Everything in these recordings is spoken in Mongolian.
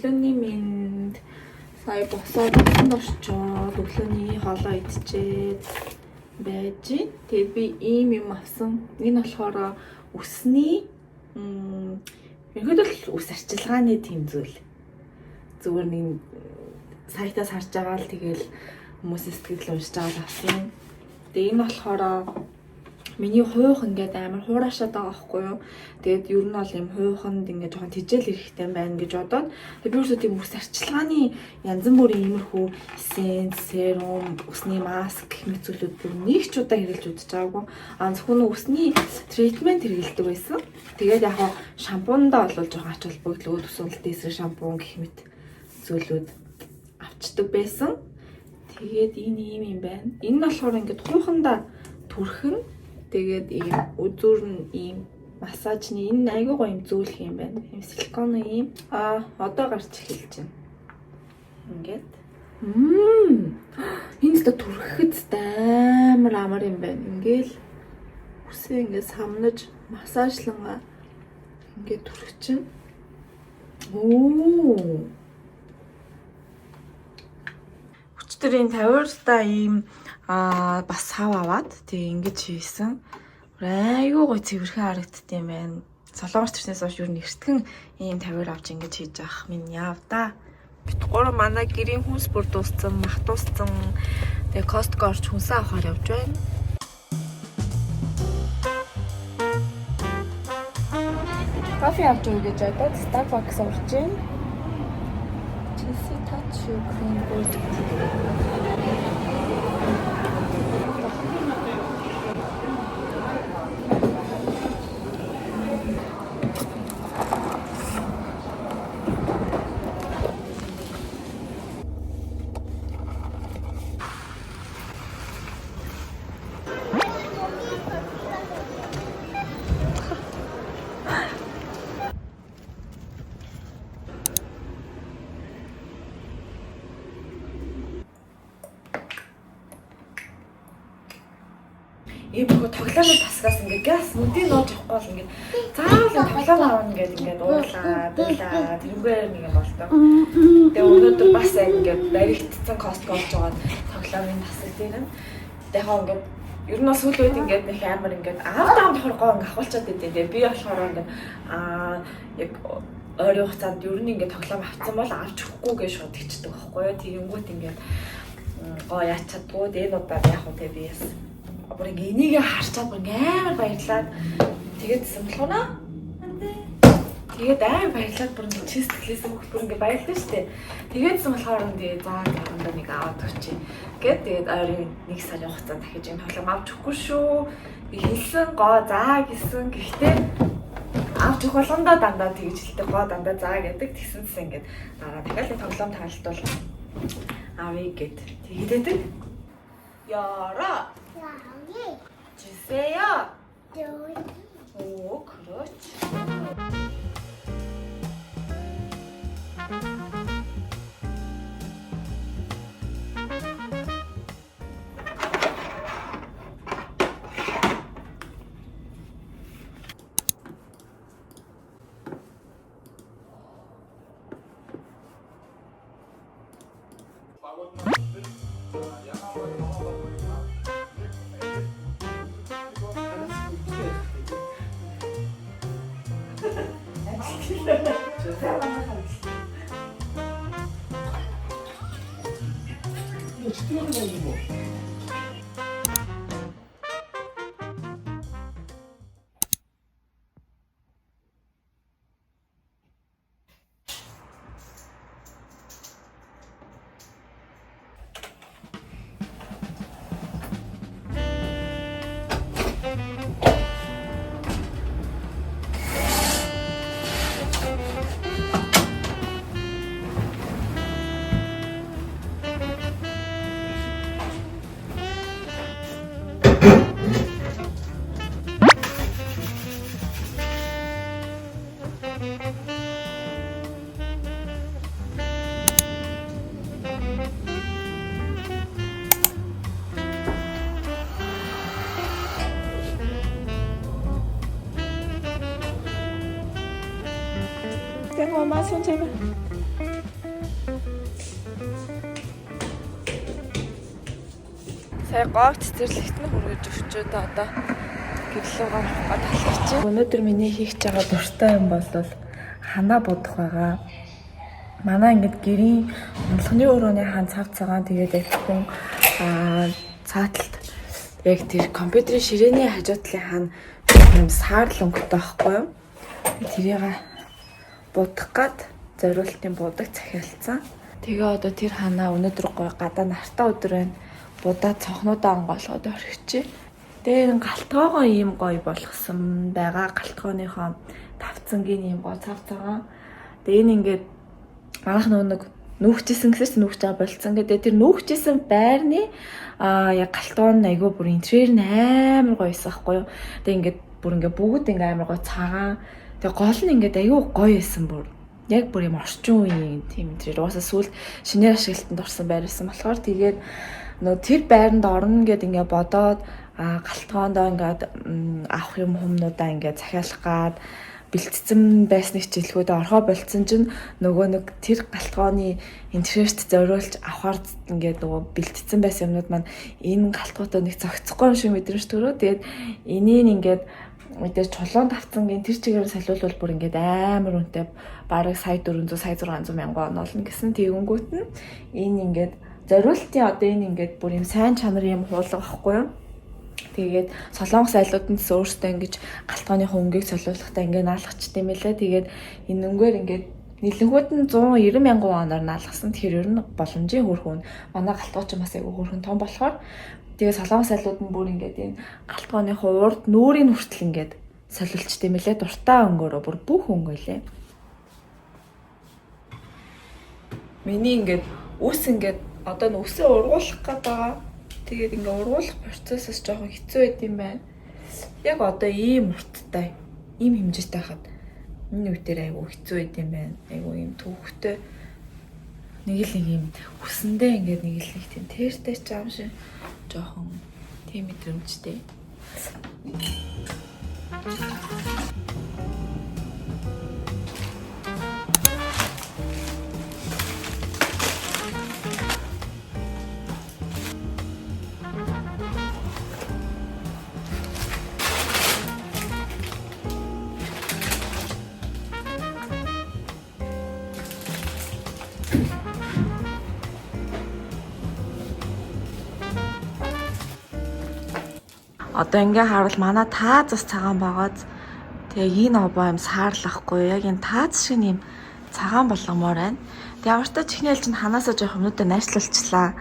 өглөөний минь сая босоод усан орчоод өглөөний хоолоо идчихэд байж. Тэгээд би ийм юм авсан. Энэ болохоор өсний ерөнхийдөө ус арчилгааны тийм зүйл. Зүгээр нэг сайтаас харж байгаа л тэгэл хүмүүсээс сэтгэл уншиж байгаа л авсан. Тэгээд энэ болохоор миний хуух ингээд амар хуурашаад байгаа байхгүй юу. Тэгээд ер нь бол юм хууханд ингээд жоохон тижэл хэрэгтэй байна гэж бодоод тэгээд би өөрсдөө тийм ус арчилгааны янз бүрийн иймэрхүү эссенц, серум, усны маск гэх мэт зүйлүүд бүр нэг ч удаа хэрэглэж үзэж байгаагүй. Зөвхөн усны тритмент хэрэглэдэг байсан. Тэгээд яг хаа шампундаа бол жоохон ач холбогдол өсвөлтэй эсрэг шампун гэх мэт зүйлүүд авчдаг байсан. Тэгээд энэ юм байна. Энэ нь болохоор ингээд хуухандаа түрхэн. Тэгээд ийм үзүүр нь ийм массажны энэ айгүй гоё юм зөөлх юм байна. Ийм силиконы ийм одоо гарч эхэлж байна. Ингээд. Энэ ч түрхэхэд амар юм байна. Ингээл үсээ ингээд самнаж массажлангаа ингээд түрхчин. Өчтөрийн 50-аар ийм бас хав аваад тэгээ ингэж хийсэн. Айгүй гой цэвэрхэн харагддсан юм байна. Солонгос төрснөөс хойш юу нэртгэн ийм 50-аар авч ингэж хийж авах минь яав да. Бид гурав манай гэрийн хүнс бүр дууссан, мах дууссан. Тэгээ Costco орч хүнсээ авахаар явж байна. Кофе авч уу гэж бодоод Starbucks орж байна. Cheesy touch cream gold. Ийм хөө тоглоомын тасгаас ингээд газ нүдийн нууж авахгүй бол ингээд заавал тоглоом аавна ингээд уурлаа тэрнгээр нэг юм болтой. Тэгээ өнөөдөр бас ингээд баригдсан Costco орж байгаа тоглоомын тасаг дээр нь. Тэгээ хаа ингээд ер нь сүүл үед ингээд нэг амар ингээд аав хоргоо ингээд авахулчаад байдیں۔ Тэгээ би болохоор ингээд яг ойрын хугацаанд ер нь ингээд тоглоом авцсан бол авч өгөхгүй гэж шууд ичдэг байхгүй юу. Тэгэнгүүт ингээд гоо яачаадгүй энэ удаад яг уу тэгээ би яасан. Бүр ингээ энийг харчаад бүр амар баярлаад тэгээдсэн болохоо. Тэгээд амар баярлаад бүр ингээ чи сэтгэлээсээ бүр ингээ баярлаа штэ. Тэгээдсэн болохоор тэгээ заа гаранда нэг аваад өгчээ. Гэт тэгээд ойрын 1 сарын хугацаанд дахиж энэ тоглоом авч өгөхгүй шүү. Би хэлсэн гоо заа гэсэн. Гэхдээ авч өгөх болгондоо дандаа тэгж хэлдэг гоо дандаа заа гэдэг. Тэгсэнсэн ингээ дараа дахиад тоглоом таалтвал авъя гэд тэгээд яра 주세요. 오, 그렇지. Cái ngôi má xuống xem. Сая гоог цэцэрлэгт нь хүргэж өгчөө та одоо гэрлүүгээ авах талхаж. Өнөөдөр миний хийх байгаа дуртай юм бол ханаа бодох байгаа. Манай ингээд гэрийн амлахны өрөөний хаан цав цагаан тэгээд яг хүн цааталт яг тэр компьютерийн ширээний хажуу талын хаан юм саарл өнгөтэй байхгүй юу? Тэрийг будах гад зориултын будаг захиалцсан. Тэгээ одоо тэр ханаа өнөөдөр гой гадаа нартай өдөр байна. Будаад цонхнуудаа онгойлгоод орхичээ. Тэгээ галтгоогоо ийм гоё болгосон байгаа. Галтгооныхоо тавцангийн ийм гоо цав цагаан. Тэгээ энэ ингээд манайх нэг нүүхчихсэн гэсэн чинь нүүхж байгаа болцсон. Тэгээд тэр нүүхчихсэн байрны яг галтгоон айгүй бүр интерьер нь амар гоёсэн байхгүй юу. Тэгээ ингээд бүр ингээд бүгд ингээд амар гоё цагаан. Тэгээ гол нь ингээд айгүй гоё байсан бүр. Яг бүр юм орчин үеийн тийм интерьер. Уусаа сүүл шинээр ашиглалтанд орсон байр байсан болохоор тэгээд нөө тэр байранд орно гэд ингээд бодоод галтгоондоо ингээд авах юм хүмүүдаа ингээд захиалах гад бэлтцсэн байсныг чиглэлгүүдээ орхоо болцсон чинь нөгөө нэг тэр галтгооны интерьерт зориулж авахар ингээд нөгөө бэлтцсэн байсан юмнууд маань энэ галтгоотой нэг зохицохгүй юм шиг мэдрэмж төрөө. Тэгээд энийг ингээд мэдээж чулуун тавцангийн тэр чигээр солиулбал бүр ингээд амар үнэтэй бараг сая 400 сая 600 мянган олно гэсэн тэгэнгүүт нь энэ ингээд зориултын одоо энэ ингээд бүр юм сайн чанар юм хуулга байхгүй юу? Тэгээд Солонгос айлууданд өөрсдөө ингэж галтгооныхоо өнгийг солиулахдаа ингээд наалгачт юм лээ. Тэгээд энэ өнгээр ингээд нэлэнгүүд нь 190 мянган оноор наалгасан. Тэгэхээр ер нь боломжийн хөрхөн манай галтгооч бас айгүй хөрхөн том болохоор тэгээд Солонгос айлууд нь бүр ингээд энэ галтгооныхоо урд нүүрийн хүртэл ингээд солиулчт юм лээ. Дуртай өнгөөрөө бүр бүх өнгө лээ. Миний ингээд ус ингээд одоо нүсээ ургуулах гэдэг. Тэгээд ингээ ургуулах процессос жоохон хэцүү байд юм байна. Яг одоо ийм урттай, ийм хэмжээтэй хахад энэ үедээ айгүй хэцүү байд юм байна. Айгүй ийм төвхтэй нэг л ийм хүсэндээ ингээ нэг л нэг тийм тэртэй ч аим шиг жоохон тийм мэдрэмжтэй. Одоо ингээ харвал манай тааз бас цагаан байгааз тэгээ энэ обоо юм саарлахгүй яг энэ тааз шиг юм цагаан болгомоор байна. Тэгээ ямар ч чихнэл чинь ханаасаа жоох юмнуудаа найшлуулчлаа.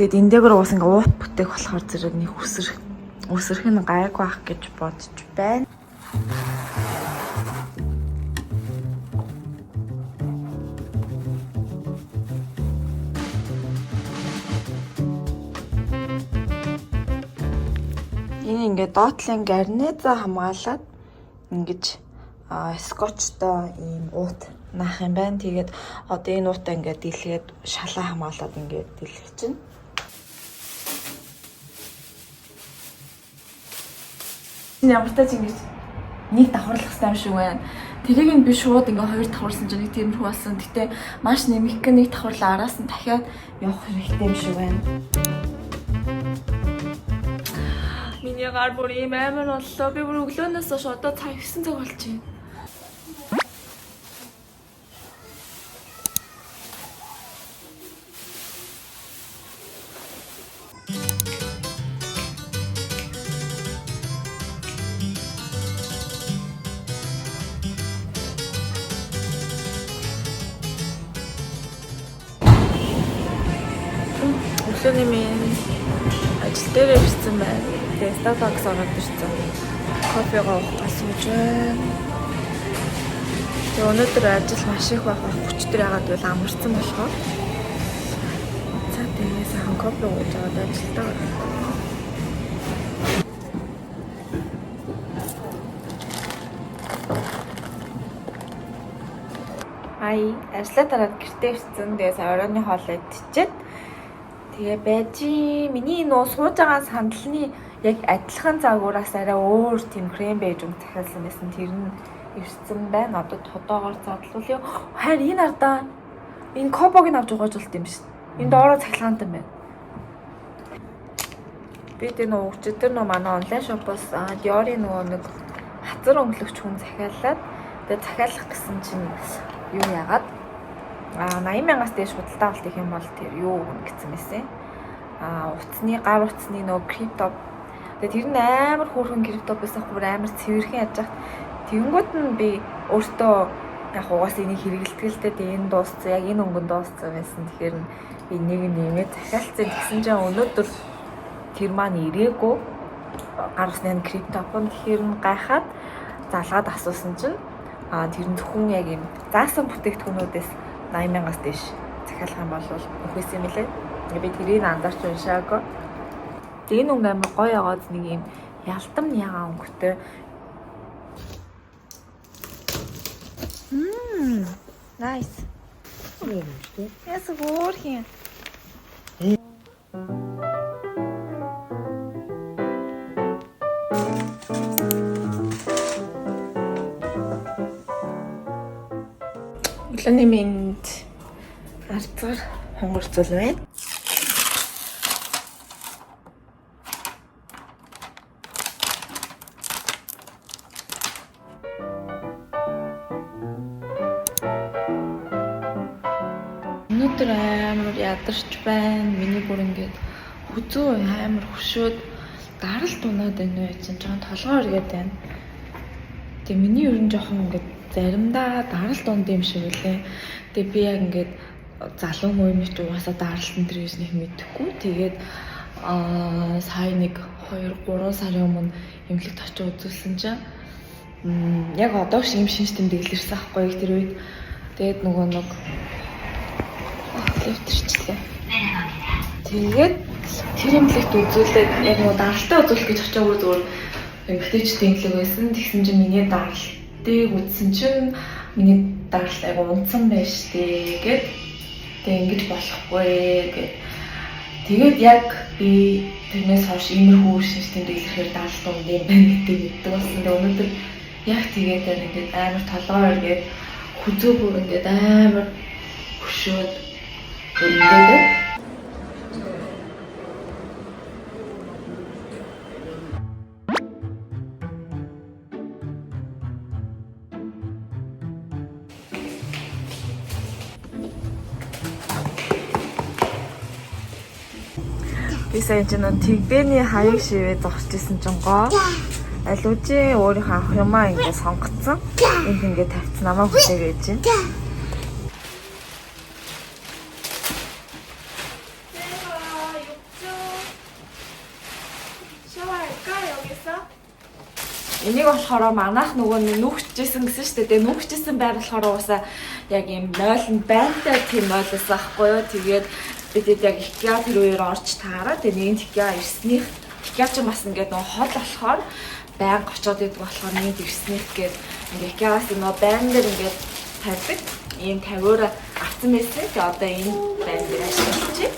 Тэгээд энэ дээгүүр уус ингээ уут бүтээх болохоор зэрэг нэг үсрэх нь гайгүй ах гэж бодож байна. Энэ ингээд доотлын гарниза хамгаалаад ингэж скотчтой ийм уут наах юм байна. Тэгээд одоо энэ уутаа ингээд дийлгээд шалаа хамгаалаад ингээд дийлэх чинь. Ямар ч тач ингэж нэг давхарлах юм шиг байна. Тэрийг нь би шууд ингээ хоёр давхарлсан чинь нэг тиймэрхүү болсон. Гэтэ маш нэмэх гэх нэг давхарлаа араас нь дахиад явах хэрэгтэй юм шиг байна. Миний гар бүр ийм амар боллоо. Би бүр өглөөнөөс хойш одоо цаг 9 цаг болж байна. Өглөөний минь ажил дээр ирсэн байна. Тэгээ Starbucks ороод ирсэн. Кофегаа уух сууж байна. Тэгээ өнөөдөр ажил маш их байх хүчтэй яагаад гэвэл амарсан болохоор. За тэгээ сайхан кофе ууж аваад ажилдаа. Ажлаа дараад гэртээ ирсэн. Тэгээ оройны хоол идчихэд тэгээ байж миний нөө сууж байгаа сандалны яг адилхан загвараас арай өөр тийм крем бэж юм захиалсан байсан. Тэр нь ирсэн байна. Одоо тодоогоор задлуулъя. Харин энэ ардаа энэ кобог нь авч угааж болт юм биш. Энэ доороо цахилгаантай байна. Би тэр нөгөө өчигдөр нөгөө манай онлайн шопоос Dior-ийн нөгөө нэг хазар өнгөлөгч хүн захиаллаад тэгээ захиалах гэсэн чинь юу яагаад 80,000-аас дээш худалдаа авалт их юм бол тэр юу гэсэн мэсэн. Утасны гар утасны нөгөө крипто. Тэгээ тэр нь амар хөөрхөн крипто байсан бүр амар цэвэрхэн яж хат. Тэнгүүд нь би өөртөө яг угаас энийг хэрэгэлтгэлтэй тэгээ энэ дууссан яг энэ өнгөнд дууссан байсан. Тэгэхээр би нэг нэмээд захиалцсан гэсэн чинь өнөөдөр тэр маань ирээгүй гар утасны криптопон тэгэхээр нь гайхаад залгаад асуусан чинь тэр нь зөвхөн яг юм заасан бүтээгдэхүүнүүдээс 80,000-аас дээш захиалах юм бол үхээс юм лээ. Би тэрийг анзаарч уншаагүй. Энэ өнгө амар гоё яваад нэг юм ялтам ягаан өнгөтэй. Nice. Яс гоорхийн. Өглөөний минь арцгаар хонгорцол байна. Өнөөдөр амар ядарч байна. Миний бүр ингээд хүзүү амар хөшөөд даралт унаад байна уу чинь жоохон толгой өргөд байна. Тэгээ миний ерөн жоохон ингээд заримдаа даралт унд юм шиг үлээ. Тэгээ би яг ингээд залуу мөрмөч угаасаа даралт энэ төр юусныг мэдэхгүй. Тэгээд сая нэг 2-3 сарын өмнө эмнэлэгт очиж үзүүлсэн чинь яг одоо шиг юм шинж тэмдэг илэрсэн аахгүй тэр үед. Тэгээд нөгөө нэг лифтэрчлээ. Тэгээд тэр эмнэлэгт үзүүлээд яг нөгөө даралтаа үзүүлэх гэж очиж зүгээр эмнэлэгчтэй эмнэлэг байсан. Тэгсэн чинь миний даралтыг үзсэн чинь миний даралт айгу унтсан байж тээ гэд. Тэгээ ингэж болохгүй гэд. Тэгээд яг би тэрнээс хойш иймэрхүү шинж тэмдэг илэрхээр даралт унд юм байна гэдэг мэддэг болсон. Тэгээ өнөөдөр яг тэгээд ингээд амар толгой өргээд хүзүү бүр ингээд амар хөшөөд ингээд би сайн ч нэг тэгбэний хаяг шивээ зогсож исэн чинь гоо алужи өөрийнхөө авах юмаа ингээд сонгоцсон. Энд ингээд тавьсан намаа хүлээгээд чинь. Энийг болохоор манайх нөгөө нүхчихсэн гэсэн шүү дээ. Нүхчихсэн байр болохоор уусаа яг юм 0 байнтай тийм ойлсон байхгүй юу. Тэгээд бид яг IKEA тэр үеэр орж таараад нэг IKEA ирснийх IKEA ч бас ингээд нөгөө хол болохоор байнга очоод идэг болохоор нэг ирснийх гээд IKEA-аас нөгөө байн дээр ингээд тавьдаг. Ийм тавиураа авсан байсан. Тэгээд одоо энэ байн дээр ашиглаж чинь.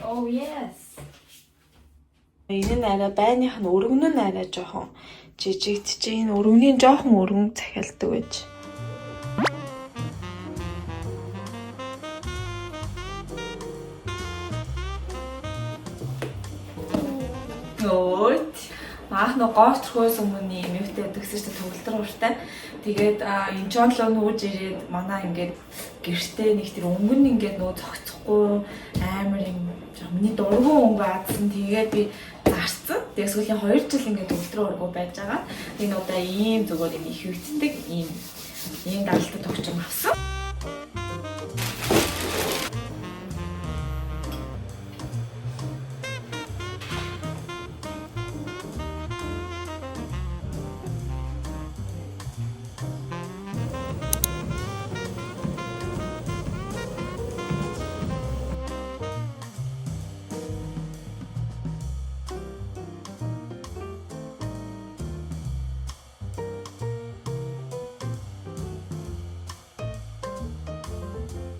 Oh yes. Энэ нь арай байных нь өргөн нь арай жоохон жижигт чи энэ өргөний жоохон өргөн захиалдаг байж. Нөт маах нөө гоострхөөс өмнө юм юутай төгсөж төгөлдөр ууртай. Тэгээд энэ жонлоо нүүж ирээд манай ингээд гэртээ нэг тэр өнгөн ингээд нөө зогцохгүй амар юм миний дургуун өнгө аадсан. Тэгээд би зарцсан. Тэгээд сүүлийн 2 жил ингээд төгөлдрөө ургуу байж байгаа. Энэ удаа ийм зүгээр юм их өвддөг ийм даралтад тогтчом авсан.